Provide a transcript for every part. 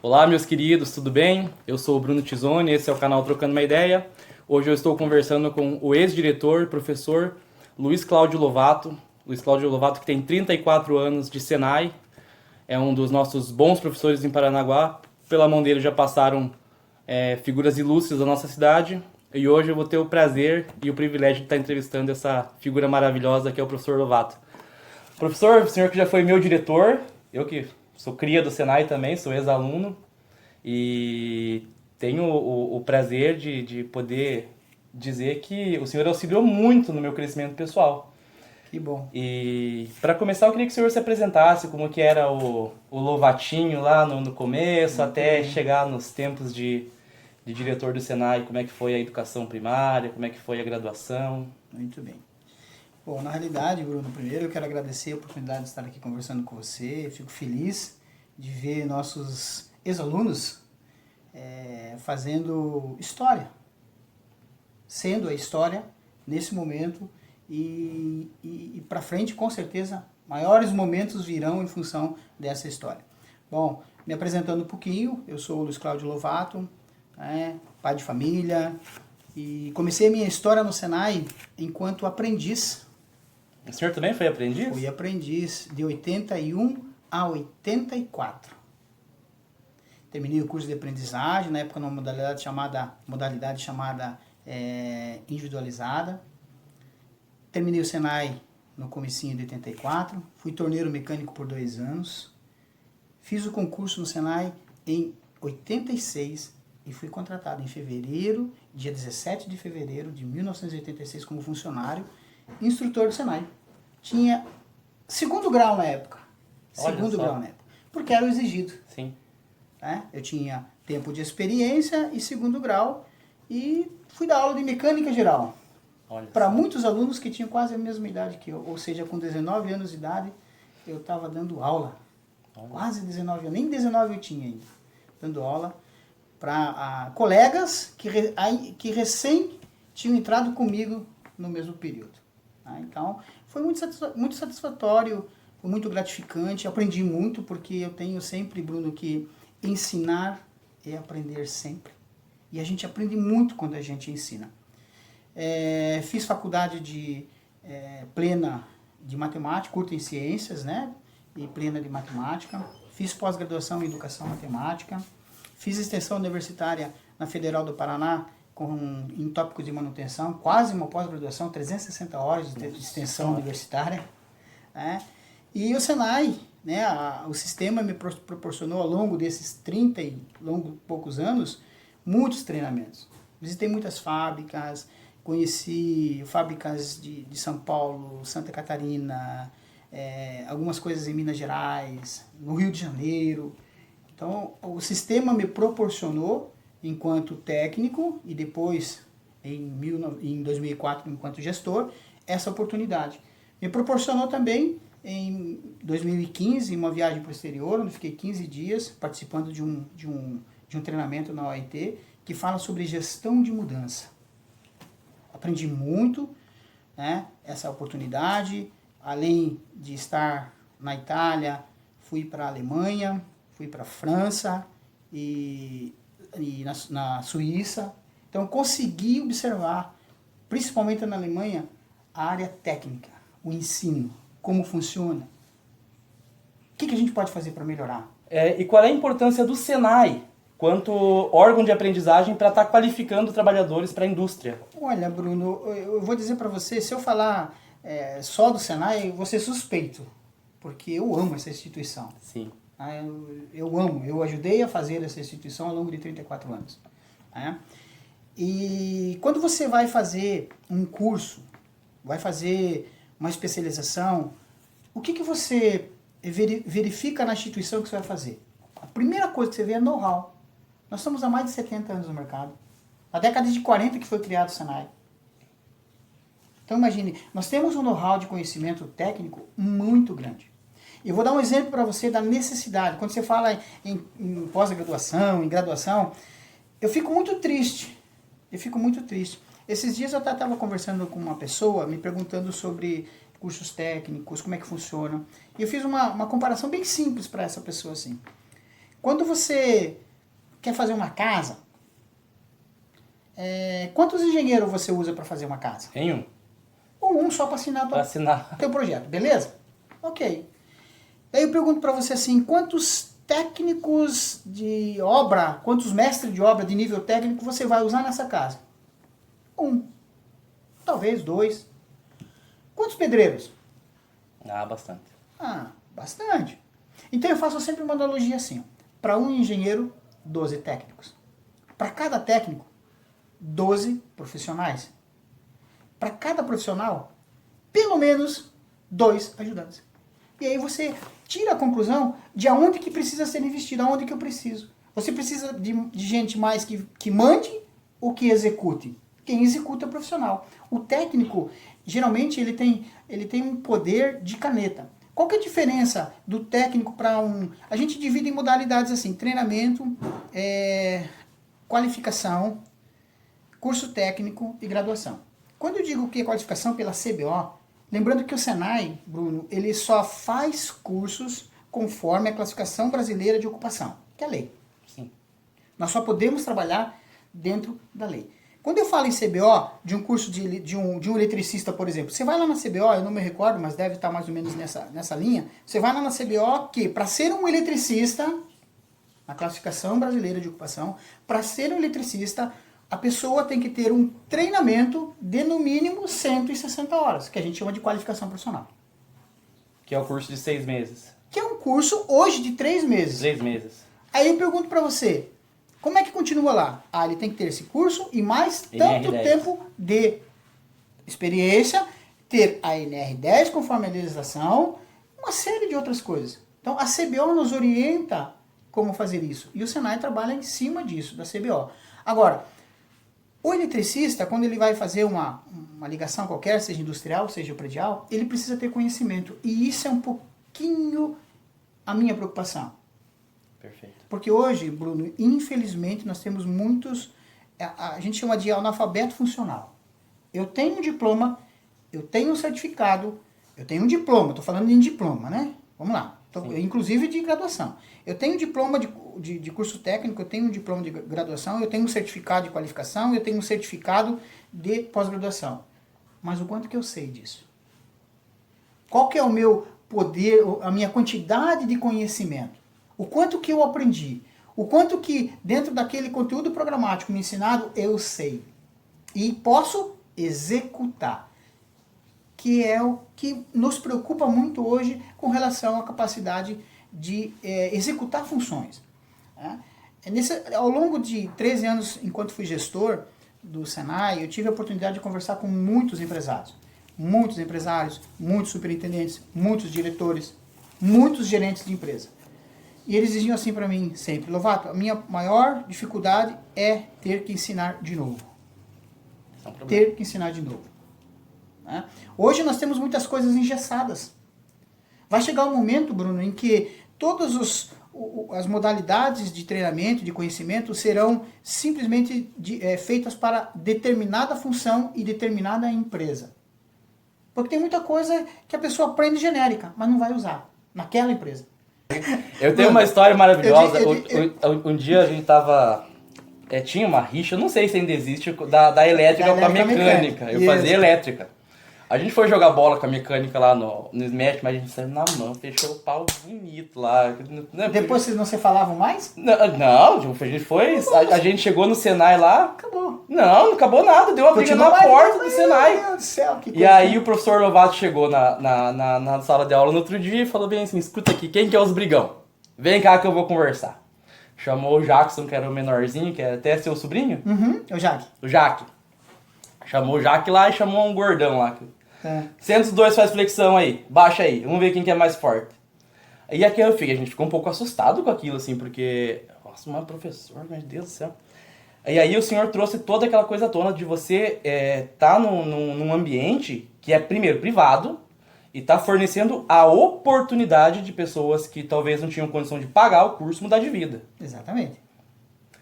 Olá, meus queridos, tudo bem? Eu sou o Bruno Tizoni, esse é o canal Trocando uma Ideia. Hoje eu estou conversando com o ex-diretor, professor Luiz Cláudio Lovato. Luiz Cláudio Lovato, que tem 34 anos de Senai, é um dos nossos bons professores em Paranaguá. Pela mão dele já passaram figuras ilustres da nossa cidade. E hoje eu vou ter o prazer e o privilégio de estar entrevistando essa figura maravilhosa que é o professor Lovato. Professor, o senhor que já foi meu diretor, eu que sou cria do Senai também, sou ex-aluno e tenho o prazer de poder dizer que o senhor auxiliou muito no meu crescimento pessoal. Que bom. E para começar, eu queria que o senhor se apresentasse, como que era o Lovatinho lá no começo, Muito até bem. chegar nos tempos de diretor do Senai, como é que foi a educação primária, como é que foi a graduação. Muito bem. Bom, na realidade, Bruno, primeiro eu quero agradecer a oportunidade de estar aqui conversando com você. Eu fico feliz de ver nossos ex-alunos fazendo história, sendo a história nesse momento e para frente, com certeza, maiores momentos virão em função dessa história. Bom, me apresentando um pouquinho, eu sou o Luiz Cláudio Lovato, pai de família, e comecei a minha história no Senai enquanto aprendiz. O senhor também foi aprendiz? Fui aprendiz de 81 a 84. Terminei o curso de aprendizagem, na época numa modalidade chamada individualizada. Terminei o Senai no comecinho de 84, fui torneiro mecânico por 2 anos, fiz o concurso no Senai em 86 e fui contratado em fevereiro, dia 17 de fevereiro de 1986 como funcionário, instrutor do Senai. Tinha segundo grau na época. Segundo grau na época. Porque era o exigido. Sim. Eu tinha tempo de experiência e segundo grau e fui dar aula de mecânica geral. Para muitos alunos que tinham quase a mesma idade que eu, ou seja, com 19 anos de idade, eu estava dando aula. Quase 19 anos, nem 19 eu tinha ainda. Dando aula para colegas que recém tinham entrado comigo no mesmo período. Então, foi muito satisfatório, foi muito gratificante, aprendi muito, porque eu tenho sempre, Bruno, que ensinar é aprender sempre. E a gente aprende muito quando a gente ensina. Fiz faculdade plena de matemática, curta em ciências, e plena de matemática. Fiz pós-graduação em educação matemática. Fiz extensão universitária na Federal do Paraná em tópicos de manutenção, quase uma pós-graduação, 360 horas de extensão universitária. E o Senai, o sistema me proporcionou ao longo desses 30 e poucos anos, muitos treinamentos. Visitei muitas fábricas, conheci fábricas de São Paulo, Santa Catarina, algumas coisas em Minas Gerais, no Rio de Janeiro. Então, o sistema me proporcionou, enquanto técnico, e depois, em 2004, enquanto gestor, essa oportunidade. Me proporcionou também, em 2015, uma viagem para o exterior, onde fiquei 15 dias participando de um treinamento na OIT, que fala sobre gestão de mudança. Aprendi muito, essa oportunidade. Além de estar na Itália, fui para a Alemanha, fui para a França e na Suíça. Então, consegui observar, principalmente na Alemanha, a área técnica, o ensino, como funciona. O que a gente pode fazer para melhorar? E qual é a importância do Senai quanto órgão de aprendizagem para estar qualificando trabalhadores para a indústria? Olha, Bruno, eu vou dizer para você, se eu falar só do Senai, eu vou ser suspeito, porque eu amo essa instituição. Sim. Eu amo, eu ajudei a fazer essa instituição ao longo de 34 anos. E quando você vai fazer um curso, vai fazer uma especialização, o que você verifica na instituição que você vai fazer? A primeira coisa que você vê é know-how. Nós estamos há mais de 70 anos no mercado. Na década de 40 que foi criado o Senai. Então imagine, nós temos um know-how de conhecimento técnico muito grande. Eu vou dar um exemplo para você da necessidade. Quando você fala em pós-graduação, em graduação, eu fico muito triste. Esses dias eu estava conversando com uma pessoa, me perguntando sobre cursos técnicos, como é que funciona. E eu fiz uma comparação bem simples para essa pessoa assim. Quando você quer fazer uma casa, quantos engenheiros você usa para fazer uma casa? Nenhum. Ou um só para assinar teu projeto, beleza? Ok. Daí eu pergunto para você assim, quantos técnicos de obra, quantos mestres de obra de nível técnico você vai usar nessa casa? Um. Talvez dois. Quantos pedreiros? Bastante. Bastante. Então eu faço sempre uma analogia assim. Para um engenheiro, 12 técnicos. Para cada técnico, 12 profissionais. Para cada profissional, pelo menos 2 ajudantes. E aí você tira a conclusão de aonde que precisa ser investido, aonde que eu preciso. Você precisa de gente mais que mande ou que execute? Quem executa é o profissional. O técnico, geralmente, ele tem um poder de caneta. Qual que é a diferença do técnico para um... A gente divide em modalidades assim, treinamento, qualificação, curso técnico e graduação. Quando eu digo que é qualificação pela CBO, lembrando que o Senai, Bruno, ele só faz cursos conforme a classificação brasileira de ocupação, que é a lei. Sim. Nós só podemos trabalhar dentro da lei. Quando eu falo em CBO, de um curso de um eletricista, por exemplo, você vai lá na CBO, eu não me recordo, mas deve estar mais ou menos nessa linha, você vai lá na CBO que, para ser um eletricista, na classificação brasileira de ocupação, para ser um eletricista, a pessoa tem que ter um treinamento de, no mínimo, 160 horas, que a gente chama de qualificação profissional. Que é o curso de 6 meses. Que é um curso, hoje, de 3 meses. 3 meses. Aí eu pergunto para você, como é que continua lá? Ele tem que ter esse curso e mais tanto NR10. tempo de experiência, ter a NR10 conforme a legislação, uma série de outras coisas. Então a CBO nos orienta como fazer isso. E o Senai trabalha em cima disso, da CBO. Agora, o eletricista, quando ele vai fazer uma ligação qualquer, seja industrial, seja predial, ele precisa ter conhecimento. E isso é um pouquinho a minha preocupação. Perfeito. Porque hoje, Bruno, infelizmente, nós temos muitos, a gente chama de analfabeto funcional. Eu tenho um diploma, eu tenho um certificado, eu tenho um diploma, estou falando em diploma, né? Vamos lá. Inclusive de graduação. Eu tenho um diploma de curso técnico, eu tenho um diploma de graduação, eu tenho um certificado de qualificação, eu tenho um certificado de pós-graduação. Mas o quanto que eu sei disso? Qual que é o meu poder, a minha quantidade de conhecimento? O quanto que eu aprendi? O quanto que dentro daquele conteúdo programático me ensinado eu sei? E posso executar. Que é o que nos preocupa muito hoje com relação à capacidade de executar funções. Ao longo de 13 anos, enquanto fui gestor do Senai, eu tive a oportunidade de conversar com muitos empresários, muitos superintendentes, muitos diretores, muitos gerentes de empresa. E eles diziam assim para mim sempre, Lovato, a minha maior dificuldade é ter que ensinar de novo. Ter que ensinar de novo. Hoje nós temos muitas coisas engessadas. Vai chegar um momento, Bruno, em que todas as modalidades de treinamento, de conhecimento, serão simplesmente feitas para determinada função e determinada empresa. Porque tem muita coisa que a pessoa aprende genérica, mas não vai usar naquela empresa. Eu tenho uma história maravilhosa. Um dia a gente tava... tinha uma rixa, não sei se ainda existe, da elétrica com a mecânica. Eu fazia elétrica. A gente foi jogar bola com a mecânica lá no Smash, mas a gente saiu na mão, fechou o pau bonito lá. Depois vocês não se falavam mais? Não, a gente foi, a gente chegou no Senai lá. Acabou. Não acabou nada, deu uma briga na porta do Senai. Meu Deus do céu, que E aí o professor Lovato chegou na sala de aula no outro dia e falou bem assim, escuta aqui, quem que é os brigão? Vem cá que eu vou conversar. Chamou o Jackson, que era o menorzinho, que é até seu sobrinho. É o Jaque. O Jaque. Chamou o Jaque lá e chamou um gordão lá. Senta os dois, faz flexão aí, baixa aí, vamos ver quem que é mais forte. E aqui a gente ficou um pouco assustado com aquilo, assim, porque, nossa, mas professor, meu Deus do céu. E aí o senhor trouxe toda aquela coisa toda de você tá num ambiente que é, primeiro, privado, e tá fornecendo a oportunidade de pessoas que talvez não tinham condição de pagar o curso mudar de vida. Exatamente.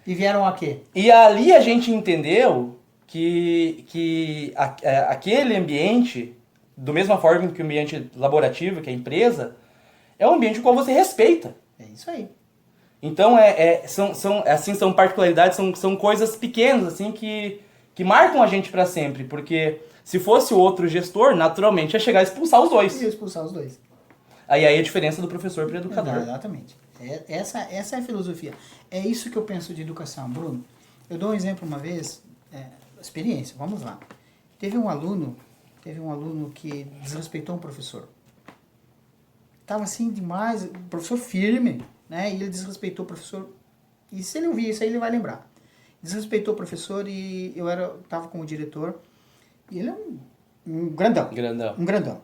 E vieram a quê? E ali a gente entendeu que aquele ambiente, do mesma forma que o ambiente laborativo, que é a empresa, é um ambiente no qual você respeita. É isso aí. Então, são particularidades, são coisas pequenas, assim, que marcam a gente para sempre. Porque se fosse outro gestor, naturalmente ia chegar a expulsar os dois. Ia expulsar os dois. Aí a diferença do professor para o educador. Exatamente. Essa é a filosofia. É isso que eu penso de educação. Bruno, eu dou um exemplo uma vez, experiência, vamos lá. Teve um aluno que desrespeitou um professor. Estava assim demais, o professor firme, né? E ele desrespeitou o professor. E se ele ouvir isso aí, ele vai lembrar. Desrespeitou o professor e eu estava com o diretor. E ele é um grandão. Um grandão.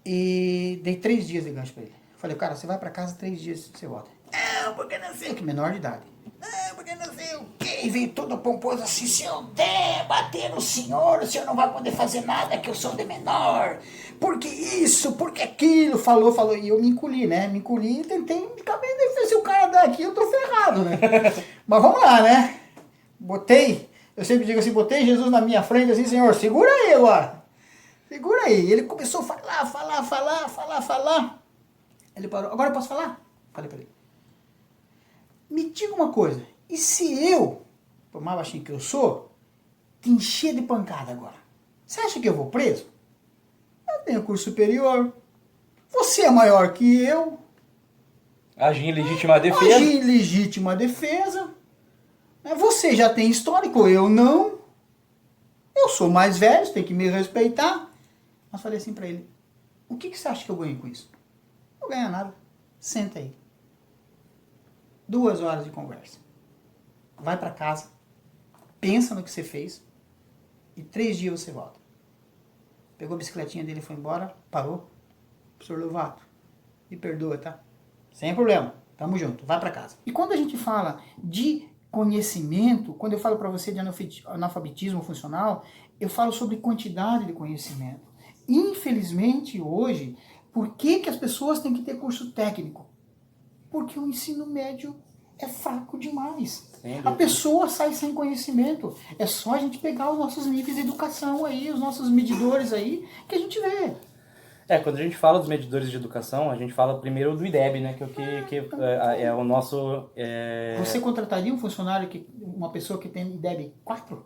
E dei 3 dias de gancho pra ele. Falei, cara, você vai pra casa 3 dias você volta. Não, porque não sei o que, menor de idade. Não, porque não sei o que. E veio todo pomposo assim, se eu der bater no senhor, o senhor não vai poder fazer nada que eu sou de menor. Porque isso, porque aquilo. Falou. E eu me encolhi, né? Me encolhi e tentei me caber. Se o cara daqui, eu tô ferrado, né? Mas vamos lá, né? Eu sempre digo assim, botei Jesus na minha frente assim, senhor, segura aí agora. Segura aí. Ele começou a falar. Ele parou. Agora eu posso falar? Falei pra ele. Me diga uma coisa. E se eu, por mais baixinho que eu sou, te encher de pancada agora? Você acha que eu vou preso? Eu tenho curso superior. Você é maior que eu. Agir em legítima defesa. Agir em legítima defesa. Você já tem histórico, eu não. Eu sou mais velho, você tem que me respeitar. Mas falei assim pra ele, o que você acha que eu ganho com isso? Não ganho nada. Senta aí. 2 horas de conversa. Vai pra casa, pensa no que você fez e 3 dias você volta. Pegou a bicicletinha dele, foi embora, parou. Professor Lovato, me perdoa, tá? Sem problema, tamo junto, vai pra casa. E quando a gente fala de conhecimento, quando eu falo pra você de analfabetismo funcional, eu falo sobre quantidade de conhecimento. Infelizmente, hoje, por que as pessoas têm que ter curso técnico? Porque o ensino médio é fraco demais. A pessoa sai sem conhecimento. É só a gente pegar os nossos níveis de educação aí, os nossos medidores aí, que a gente vê. Quando a gente fala dos medidores de educação, a gente fala primeiro do IDEB, né? Que é o nosso... Você contrataria um funcionário, uma pessoa que tem IDEB 4?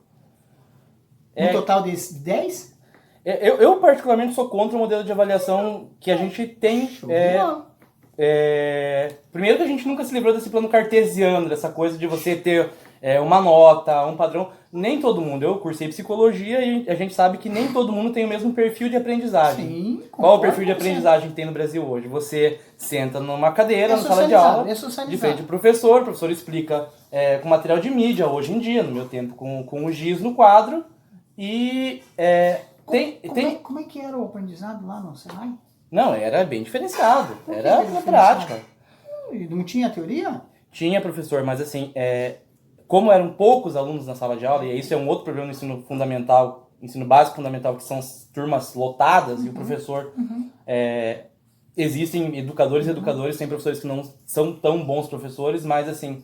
No total de 10? Eu particularmente sou contra o modelo de avaliação que a gente tem. Primeiro que a gente nunca se livrou desse plano cartesiano, dessa coisa de você ter uma nota, um padrão. Nem todo mundo. Eu cursei psicologia e a gente sabe que nem todo mundo tem o mesmo perfil de aprendizagem. Sim, qual o perfil de aprendizagem que tem no Brasil hoje? Você senta numa cadeira, na sala de aula, de frente ao professor, o professor explica com material de mídia, hoje em dia, no meu tempo, com o giz no quadro. E como é que era o aprendizado lá no Senai? Não, era bem diferenciado. Era na prática. Não tinha teoria? Tinha, professor, mas assim, como eram poucos alunos na sala de aula, e isso é um outro problema no ensino fundamental, ensino básico fundamental, que são as turmas lotadas, e o professor... existem educadores e educadores, tem professores que não são tão bons professores, mas assim...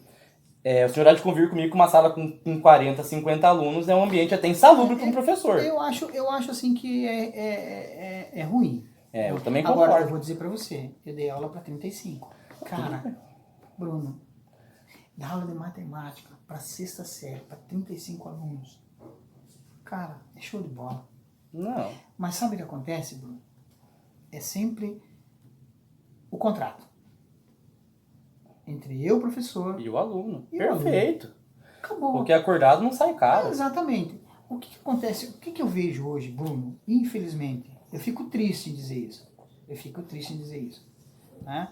o senhor há de convir comigo que uma sala com 40, 50 alunos é um ambiente até insalubre para um professor. Eu acho assim que é ruim. Eu também concordo. Agora, eu vou dizer para você, eu dei aula para 35. Cara, Bruno, dar aula de matemática para 6ª série, para 35 alunos. Cara, é show de bola. Não. Mas sabe o que acontece, Bruno? É sempre o contrato. Entre eu, professor... E o aluno. Perfeito. Acabou. O que é acordado não sai caro. Exatamente. O que acontece? O que eu vejo hoje, Bruno? Infelizmente, eu fico triste em dizer isso. Né?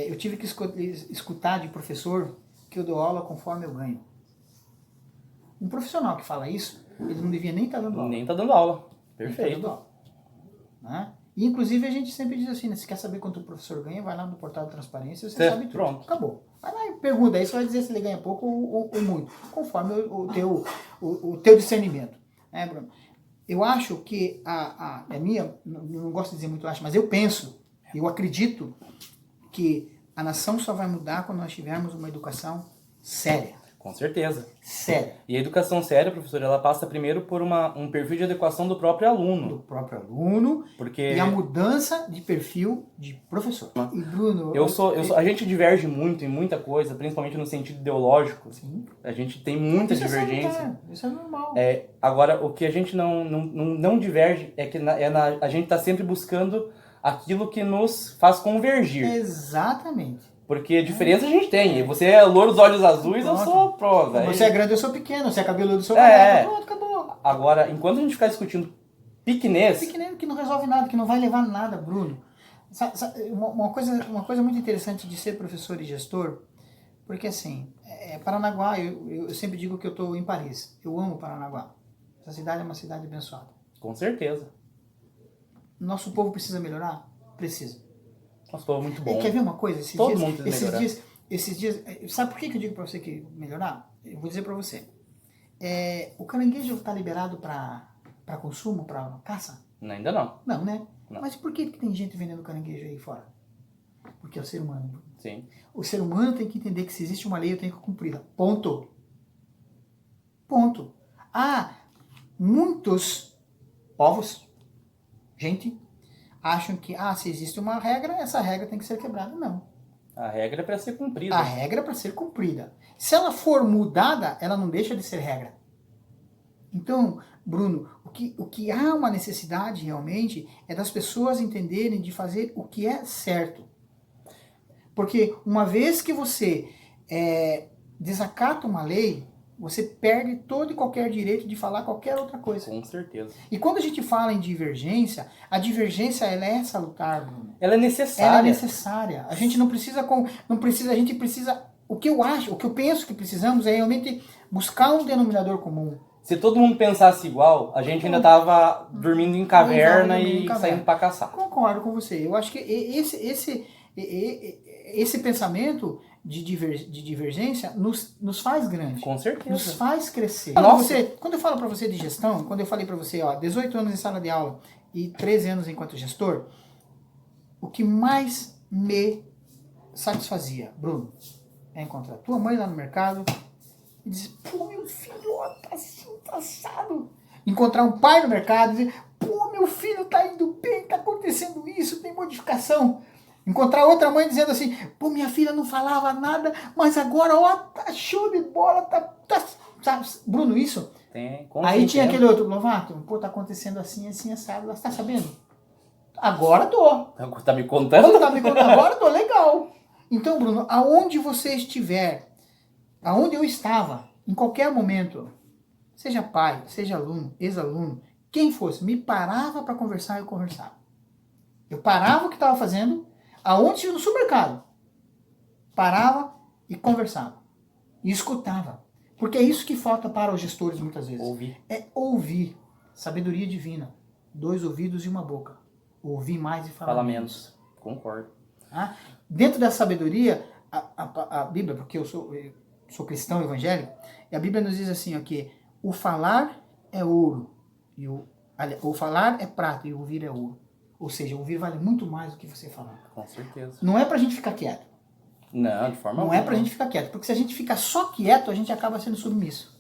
Eu tive que escutar de professor que eu dou aula conforme eu ganho. Um profissional que fala isso, ele não devia nem estar dando aula. Nem está dando aula. Perfeito. Né? E, inclusive, a gente sempre diz assim, né? Se quer saber quanto o professor ganha, vai lá no portal de transparência, você sabe tudo. Pronto. Acabou. Vai lá e pergunta, aí você vai dizer se ele ganha pouco ou muito, conforme o teu discernimento. Né, Bruno? Eu acho que a minha, não gosto de dizer muito acho, mas eu acredito que a nação só vai mudar quando nós tivermos uma educação séria. Com certeza. Séria. E a educação séria, professor, ela passa primeiro por um perfil de adequação do próprio aluno. Do próprio aluno Porque e a mudança de perfil de professor. E Bruno... a gente diverge muito em muita coisa, principalmente no sentido ideológico. Sim. A gente tem muita divergência. Isso é normal. Agora, o que a gente não diverge é que a gente está sempre buscando aquilo que nos faz convergir. Exatamente. Porque diferença a gente tem. Você é louro dos olhos azuis, eu sou prosa. Você é grande, eu sou pequeno. Você é cabeludo, eu sou careca. Pronto, acabou. Agora, enquanto a gente ficar discutindo pequenez... Pequenino que não resolve nada, que não vai levar nada, Bruno. Uma coisa muito interessante de ser professor e gestor, porque assim, Paranaguá, eu sempre digo que eu estou em Paris. Eu amo Paranaguá. Essa cidade é uma cidade abençoada. Com certeza. Nosso povo precisa melhorar? Precisa. Nosso povo é muito bom. Quer ver uma coisa? Esses dias, sabe por que eu digo para você que melhorar? Eu vou dizer para você. O caranguejo está liberado para consumo, para caça? Ainda não. Não, né? Não. Mas por que tem gente vendendo caranguejo aí fora? Porque é o ser humano. Sim. O ser humano tem que entender que se existe uma lei, eu tenho que cumpri-la. Ponto. Ponto. Muitos povos, gente, acham que se existe uma regra, essa regra tem que ser quebrada. Não. A regra é para ser cumprida. A regra é para ser cumprida. Se ela for mudada, ela não deixa de ser regra. Então, Bruno, o que há uma necessidade realmente é das pessoas entenderem de fazer o que é certo. Porque uma vez que você desacata uma lei, você perde todo e qualquer direito de falar qualquer outra coisa. Com certeza. E quando a gente fala em divergência, a divergência ela é salutar, Bruno. Ela é necessária. Ela é necessária. A gente não precisa, a gente precisa, o que eu penso que precisamos é realmente buscar um denominador comum. Se todo mundo pensasse igual, a gente ainda tava dormindo em caverna e saindo para caçar. Concordo com você. Eu acho que esse pensamento de divergência nos faz grande. Com certeza. Nos faz crescer. Quando eu falo para você de gestão, quando eu falei para você, 18 anos em sala de aula e 13 anos enquanto gestor, o que mais me satisfazia, Bruno, é encontrar tua mãe lá no mercado e dizer, pô, meu filho, tá assim, tá assado. Encontrar um pai no mercado e dizer, pô, meu filho tá indo bem, tá acontecendo isso, tem modificação. Encontrar outra mãe dizendo assim, pô, minha filha não falava nada, mas agora, tá show de bola, tá sabe, Bruno, isso? Tem, aí tinha aquele outro, Lovato, pô, tá acontecendo assim, assim, assado, você tá sabendo? Agora tô. Tá me contando? Tá me contando, agora tô, legal. Então, Bruno, aonde você estiver, aonde eu estava, em qualquer momento, seja pai, seja aluno, ex-aluno, quem fosse, me parava para conversar, eu conversava. Eu parava o que estava fazendo, aonde no supermercado, parava e conversava. E escutava. Porque é isso que falta para os gestores muitas vezes. Ouvir. É ouvir. Sabedoria divina. 2 ouvidos e uma boca. Ouvir mais e falar menos. Concordo. Dentro da sabedoria, a Bíblia, porque eu sou cristão evangélico, e a Bíblia nos diz assim, que o falar é ouro, e o falar é prata e o ouvir é ouro. Ou seja, ouvir vale muito mais do que você falar. Com certeza. Não é pra gente ficar quieto. Não, de forma alguma. Não é pra gente ficar quieto, porque se a gente ficar só quieto, a gente acaba sendo submisso.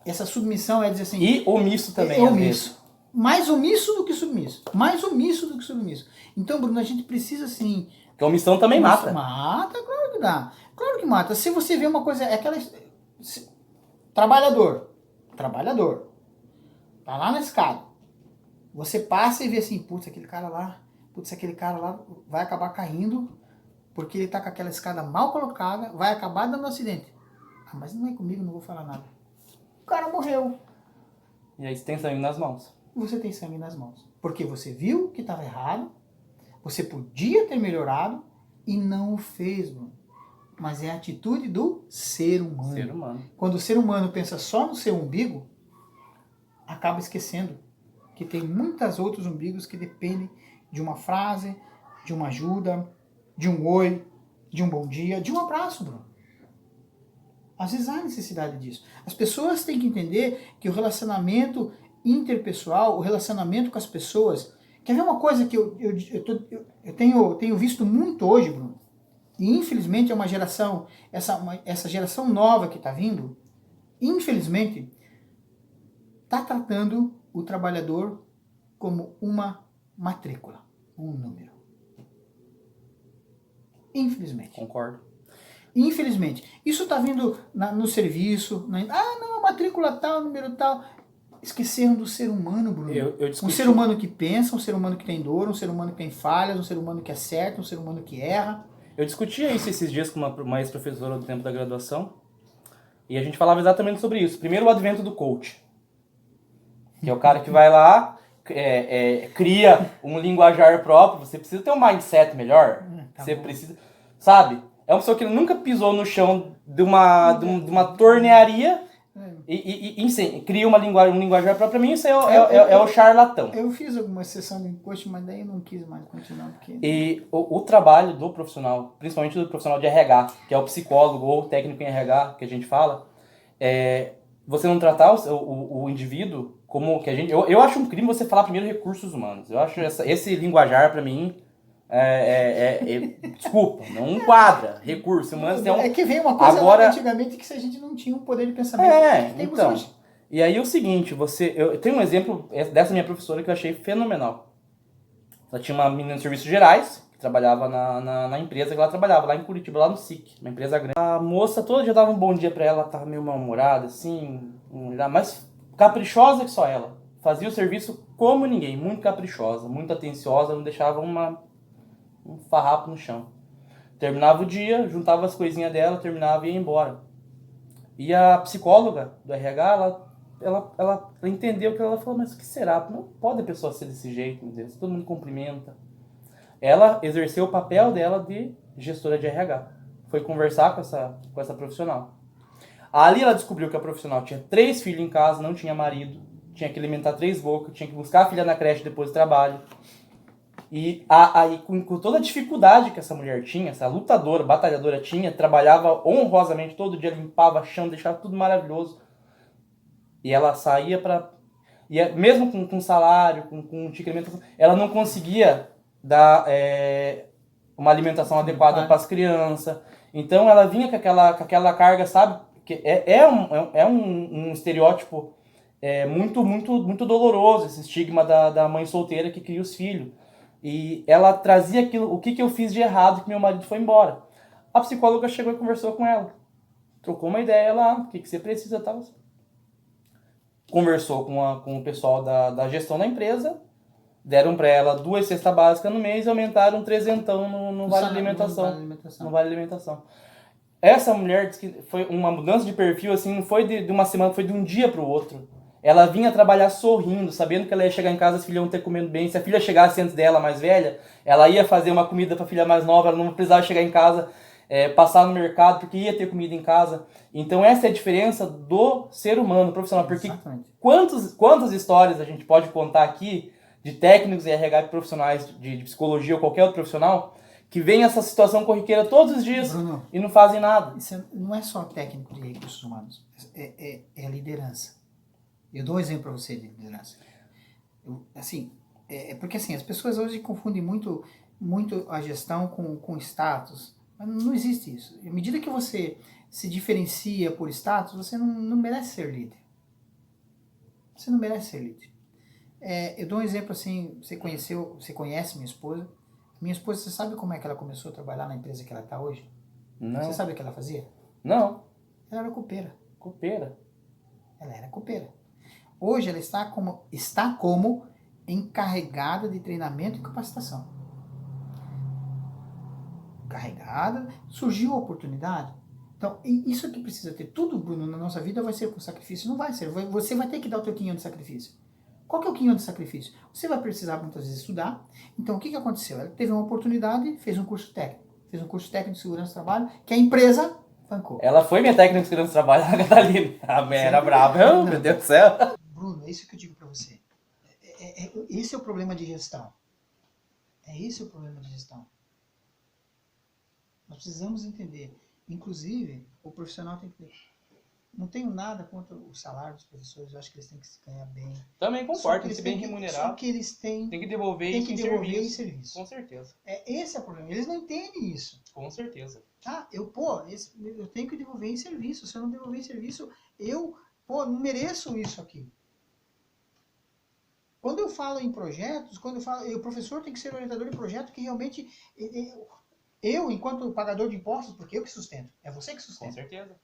Essa submissão é dizer assim... E omisso também, omisso. Mais omisso do que submisso. Mais omisso do que submisso. Então, Bruno, a gente precisa, assim... Porque a omissão também mata. Mata, claro que dá. Claro que mata. Se você vê uma coisa... Trabalhador. Tá lá na escada. Você passa e vê assim, aquele cara lá vai acabar caindo porque ele tá com aquela escada mal colocada, vai acabar dando um acidente. Mas não é comigo, não vou falar nada. O cara morreu. E aí você tem sangue nas mãos. Você tem sangue nas mãos. Porque você viu que estava errado, você podia ter melhorado e não o fez, Bruno. Mas é a atitude do ser humano. Quando o ser humano pensa só no seu umbigo, acaba esquecendo que tem muitos outros umbigos que dependem de uma frase, de uma ajuda, de um oi, de um bom dia, de um abraço, Bruno. Às vezes há necessidade disso. As pessoas têm que entender que o relacionamento interpessoal, o relacionamento com as pessoas... Quer ver uma coisa que eu tenho visto muito hoje, Bruno? E infelizmente é uma geração, essa geração nova que está vindo, infelizmente, está tratando o trabalhador como uma matrícula, um número. Infelizmente. Concordo. Infelizmente. Isso está vindo no serviço. Não, matrícula tal, número tal. Esqueceram do ser humano, Bruno. Um ser humano que pensa, um ser humano que tem dor, um ser humano que tem falhas, um ser humano que acerta, um ser humano que erra. Eu discutia isso esses dias com uma ex-professora do tempo da graduação, e a gente falava exatamente sobre isso. Primeiro, o advento do coach, que é o cara que vai lá, cria um linguajar próprio. Você precisa ter um mindset melhor. Você precisa, sabe? É uma pessoa que nunca pisou no chão de uma tornearia e cria um linguajar próprio. Pra mim, isso é o charlatão. Eu fiz alguma sessão de coach, mas daí eu não quis mais continuar. Porque... E o trabalho do profissional, principalmente do profissional de RH, que é o psicólogo ou o técnico em RH, que a gente fala, você não tratar o indivíduo como que a gente... Eu acho um crime você falar primeiro recursos humanos. Eu acho esse linguajar, pra mim, desculpa, não enquadra. Recursos humanos... É que vem uma coisa agora, antigamente que a gente não tinha um poder de pensamento que temos então, hoje. E aí o seguinte, eu tenho um exemplo dessa minha professora que eu achei fenomenal. Ela tinha uma menina de serviços gerais, que trabalhava na empresa que ela trabalhava, lá em Curitiba, lá no SIC, uma empresa grande. A moça todo dia dava um bom dia pra ela, tava meio mal-humorada, assim, mas caprichosa que só ela. Fazia o serviço como ninguém, muito caprichosa, muito atenciosa, não deixava um farrapo no chão. Terminava o dia, juntava as coisinhas dela, terminava e ia embora. E a psicóloga do RH, ela entendeu que ela falou, mas o que será? Não pode a pessoa ser desse jeito, meu Deus, todo mundo cumprimenta. Ela exerceu o papel dela de gestora de RH. Foi conversar com essa profissional. Ali ela descobriu que a profissional tinha 3 filhos em casa, não tinha marido, tinha que alimentar 3 bocas, tinha que buscar a filha na creche depois do trabalho. E aí, com toda a dificuldade que essa mulher tinha, essa lutadora, batalhadora tinha, trabalhava honrosamente todo dia, limpava chão, deixava tudo maravilhoso. E ela saía para... mesmo com salário, com alimentação, ela não conseguia dar uma alimentação adequada para as crianças. Então ela vinha com aquela carga, sabe? Que é um estereótipo muito, muito, muito doloroso, esse estigma da mãe solteira que cria os filhos. E ela trazia aquilo, o que eu fiz de errado que meu marido foi embora. A psicóloga chegou e conversou com ela. Trocou uma ideia lá, o que você precisa, tal. Conversou com o pessoal da gestão da empresa, deram para ela 2 cestas básicas no mês e aumentaram 300 no Vale Alimentação. No Vale Alimentação. Essa mulher disse que foi uma mudança de perfil, assim, não foi de uma semana, foi de um dia para o outro. Ela vinha trabalhar sorrindo, sabendo que ela ia chegar em casa, as filhas iam ter comendo bem. Se a filha chegasse antes dela, mais velha, ela ia fazer uma comida para a filha mais nova, ela não precisava chegar em casa, passar no mercado, porque ia ter comida em casa. Então essa é a diferença do ser humano profissional. Porque quantas histórias a gente pode contar aqui de técnicos em RH profissionais de psicologia ou qualquer outro profissional que vem essa situação corriqueira todos os dias, Bruno, e não fazem nada. Isso não é só técnico de recursos humanos, é liderança. Eu dou um exemplo para você de liderança. Porque assim, as pessoas hoje confundem muito a gestão com status. Mas não existe isso. À medida que você se diferencia por status, você não merece ser líder. Você não merece ser líder. Eu dou um exemplo assim, você conhece minha esposa. Minha esposa, você sabe como é que ela começou a trabalhar na empresa que ela está hoje? Não. Você sabe o que ela fazia? Não. Ela era copeira. Copeira? Ela era copeira. Hoje ela está como encarregada de treinamento e capacitação. Encarregada, surgiu a oportunidade. Então, isso que precisa ter tudo, Bruno, na nossa vida vai ser com sacrifício. Não vai ser. Você vai ter que dar o teu quinhão de sacrifício. Qual que é o quinhão de sacrifício? Você vai precisar muitas vezes estudar. Então, o que aconteceu? Ela teve uma oportunidade, fez um curso técnico. Fez um curso técnico de segurança do trabalho, que a empresa bancou. Ela foi minha técnica de segurança do trabalho, a Catalina. A mulher era brava. Meu Deus do céu. Bruno, é isso que eu digo para você. Esse é o problema de gestão. Esse o problema de gestão. Nós precisamos entender. Inclusive, o profissional tem que ter. não tenho nada contra o salário dos professores, eu acho que eles têm que se ganhar bem. Também concordo, tem que ser bem remunerado. Só que eles tem que devolver tem isso que em devolver em serviço. serviço. Com certeza. Esse é o problema. Eles não entendem isso. Com certeza. Ah, eu tenho que devolver em serviço. Se eu não devolver em serviço, eu não mereço isso aqui. Quando eu falo em projetos, o professor tem que ser orientador de projeto que realmente eu, enquanto pagador de impostos, porque eu que sustento, é você que sustenta. Com certeza.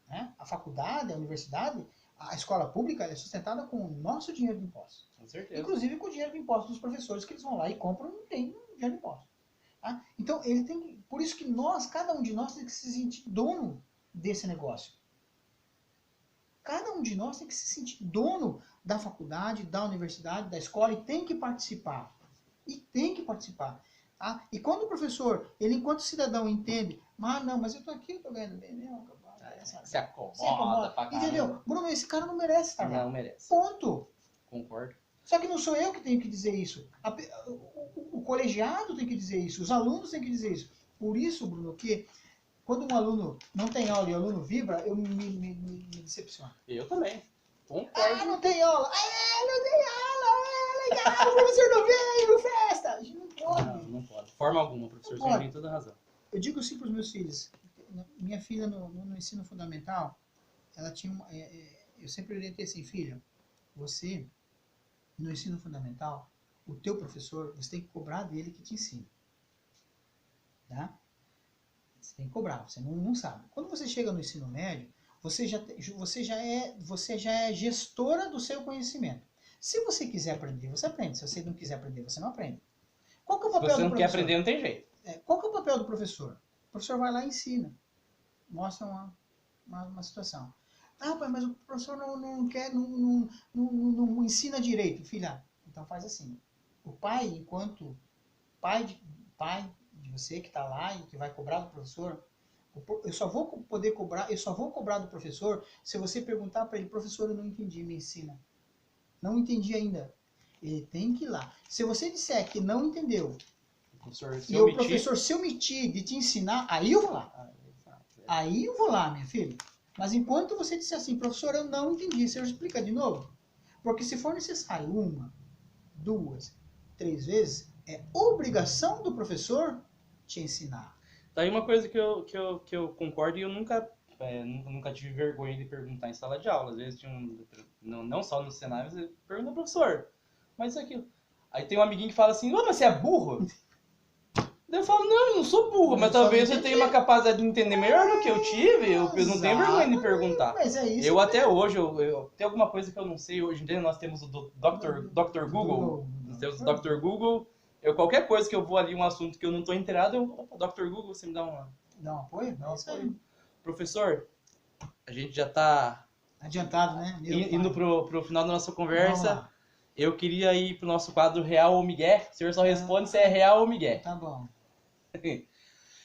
Né? A faculdade, a universidade, a escola pública é sustentada com o nosso dinheiro de impostos. Com certeza. Inclusive com o dinheiro de impostos dos professores que eles vão lá e compram e tem dinheiro de impostos. Tá? Então, por isso que cada um de nós tem que se sentir dono desse negócio. Cada um de nós tem que se sentir dono da faculdade, da universidade, da escola e tem que participar. E tem que participar. Tá? E quando o professor, ele enquanto cidadão entende, mas eu estou aqui, eu estou ganhando bem, se acomoda pra caramba. Entendeu? Bruno, esse cara não merece estar lá. Não merece. Ponto. Concordo. Só que não sou eu que tenho que dizer isso. O colegiado tem que dizer isso. Os alunos têm que dizer isso. Por isso, Bruno, que quando um aluno não tem aula e o aluno vibra, eu me decepciono. Eu também. Concordo. Ah, não tem aula. Ah, não tem aula. Legal, o professor não veio, festa. A gente não pode. Não pode. De forma alguma, professor. Você tem toda a razão. Eu digo assim para os meus filhos. Minha filha no ensino fundamental, ela tinha eu sempre orientei assim, filha, você, no ensino fundamental, o teu professor, você tem que cobrar dele que te ensina. Tá? Você tem que cobrar, você não sabe. Quando você chega no ensino médio, você já é gestora do seu conhecimento. Se você quiser aprender, você aprende. Se você não quiser aprender, você não aprende. Qual que é o papel do professor? Se você não quer aprender, não tem jeito. Qual que é o papel do professor? O professor vai lá e ensina. Mostra uma situação. Ah, pai, mas o professor não ensina direito. Filha, então faz assim. O pai, enquanto pai de você que está lá e que vai cobrar do professor, eu só vou cobrar do professor se você perguntar para ele, professor, eu não entendi, me ensina. Não entendi ainda. Ele tem que ir lá. Se você disser que não entendeu, o professor se omitir de te ensinar, aí eu vou lá. Aí eu vou lá, minha filha. Mas enquanto você disser assim, professor, eu não entendi, você explica de novo? Porque se for necessário 1, 2, 3 vezes, é obrigação do professor te ensinar. Daí uma coisa que eu concordo e eu nunca tive vergonha de perguntar em sala de aula. Às vezes, não só no cenário, você pergunta, professor, mas isso aqui... Aí tem um amiguinho que fala assim, mas você é burro? Daí eu falo, não, eu não sou burro, mas talvez eu tenha uma capacidade de entender melhor do que eu tive, eu não tenho vergonha de perguntar. Mas é isso. Eu até hoje, tem alguma coisa que eu não sei, hoje em dia nós temos o Dr. Google, nós temos o Dr. Google, qualquer coisa que eu vou ali, um assunto que eu não estou inteirado, Dr. Google, você me dá um apoio? Dá um apoio. Professor, a gente já está adiantado, né? Indo pro final da nossa conversa, eu queria ir pro nosso quadro Real ou Migué. O senhor só responde se é real ou Migué. Tá bom.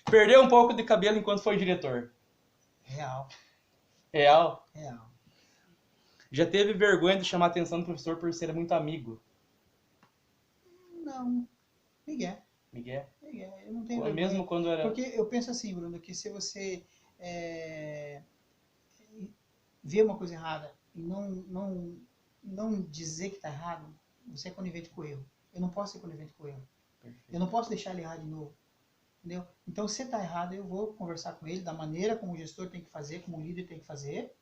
Perdeu um pouco de cabelo enquanto foi diretor. Real. Real? Real. Já teve vergonha de chamar a atenção do professor por ser muito amigo? Não. Migué. Migué? Migué. Eu não tenho vergonha. Mesmo quando era... Porque eu penso assim, Bruno, que se você vê uma coisa errada e não dizer que tá errado, você é conivente com o erro. Eu não posso ser conivente com o erro. Perfeito. Eu não posso deixar ele errar de novo. Entendeu? Então, se está errado, eu vou conversar com ele da maneira como o gestor tem que fazer, como o líder tem que fazer,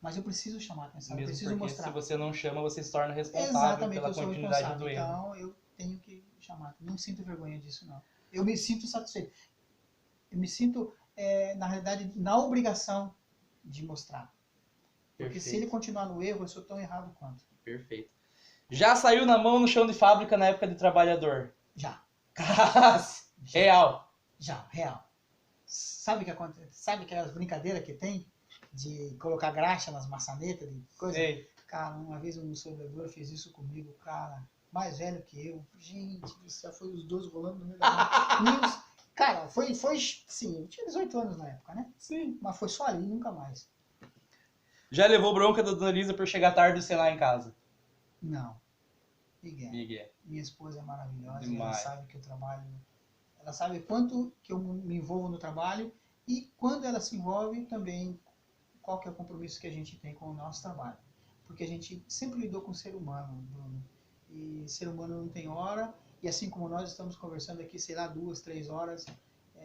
mas eu preciso chamar a atenção, eu preciso mostrar. Se você não chama, você se torna responsável. Exatamente, pela continuidade do erro. Então, eu tenho que chamar. Não sinto vergonha disso, não. Eu me sinto satisfeito. Eu me sinto, na realidade, na obrigação de mostrar. Porque se ele continuar no erro, eu sou tão errado quanto. Perfeito. Já saiu na mão no chão de fábrica na época de trabalhador? Já. Real. Já, real. Sabe o que acontece? Sabe aquelas brincadeiras que tem de colocar graxa nas maçanetas, de coisa? Ei. Cara, uma vez um soldador fez isso comigo, cara, mais velho que eu. Gente, isso foi os dois rolando no meio da mão. Cara, foi sim, eu tinha 18 anos na época, né? Sim. Mas foi só ali, nunca mais. Já levou bronca da Dona Lisa por chegar tarde e cenar em casa? Não. Miguel. Minha esposa é maravilhosa, demais. Ela sabe que eu trabalho, ela sabe quanto que eu me envolvo no trabalho e quando ela se envolve também qual que é o compromisso que a gente tem com o nosso trabalho. Porque a gente sempre lidou com o ser humano, Bruno. E ser humano não tem hora, e assim como nós estamos conversando aqui, sei lá, 2, 3 horas,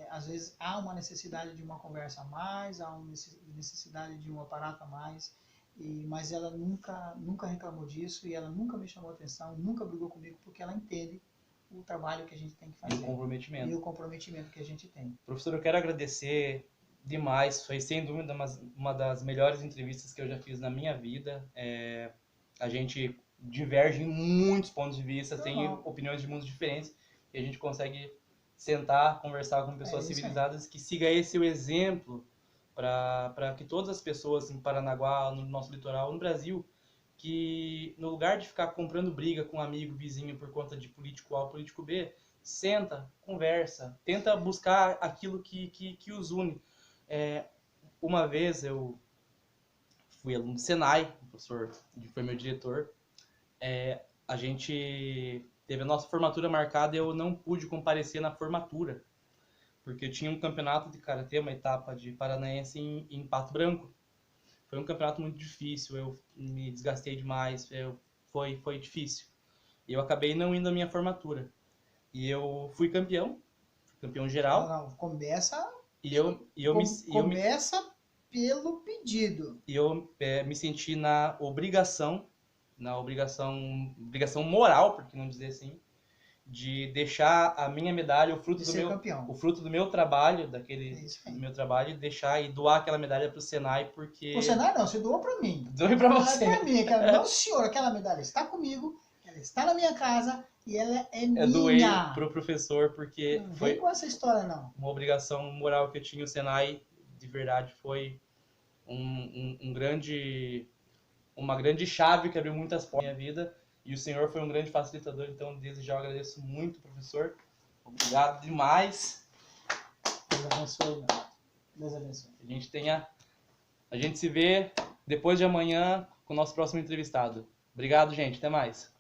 às vezes há uma necessidade de uma conversa a mais, há uma necessidade de um aparato a mais, mas ela nunca reclamou disso, e ela nunca me chamou atenção, nunca brigou comigo, porque ela entende o trabalho que a gente tem que fazer. E o comprometimento. E o comprometimento que a gente tem. Professor, eu quero agradecer demais, foi sem dúvida uma das melhores entrevistas que eu já fiz na minha vida. A gente diverge em muitos pontos de vista, tem opiniões de mundos diferentes, e a gente consegue sentar, conversar com pessoas civilizadas, que siga esse o exemplo para que todas as pessoas em Paranaguá, no nosso litoral, no Brasil, que no lugar de ficar comprando briga com um amigo, vizinho por conta de político A ou político B, senta, conversa, tenta buscar aquilo que os une. Uma vez eu fui aluno do Senai, o professor foi meu diretor, a gente teve a nossa formatura marcada e eu não pude comparecer na formatura, porque eu tinha um campeonato de karatê, uma etapa de paranaense em Pato Branco. Foi um campeonato muito difícil, eu me desgastei demais, foi difícil. E eu acabei não indo à minha formatura. E eu fui campeão geral. Não, começa pelo pedido. E eu me senti na obrigação moral, por que não dizer assim, de deixar a minha medalha, o fruto do meu trabalho, do meu trabalho, deixar e doar aquela medalha para o Senai, porque... O Senai não, você doou para mim. Doei para você. Para mim, não, senhor, aquela medalha está comigo, ela está na minha casa e ela é minha. Eu doei pro professor porque não foi vem com essa história, não. Uma obrigação moral que eu tinha. O Senai, de verdade, foi uma grande chave que abriu muitas portas na minha vida, e o senhor foi um grande facilitador, então desde já eu agradeço muito, professor. Obrigado demais. Deus abençoe, Deus abençoe. A gente se vê depois de amanhã com o nosso próximo entrevistado. Obrigado, gente. Até mais.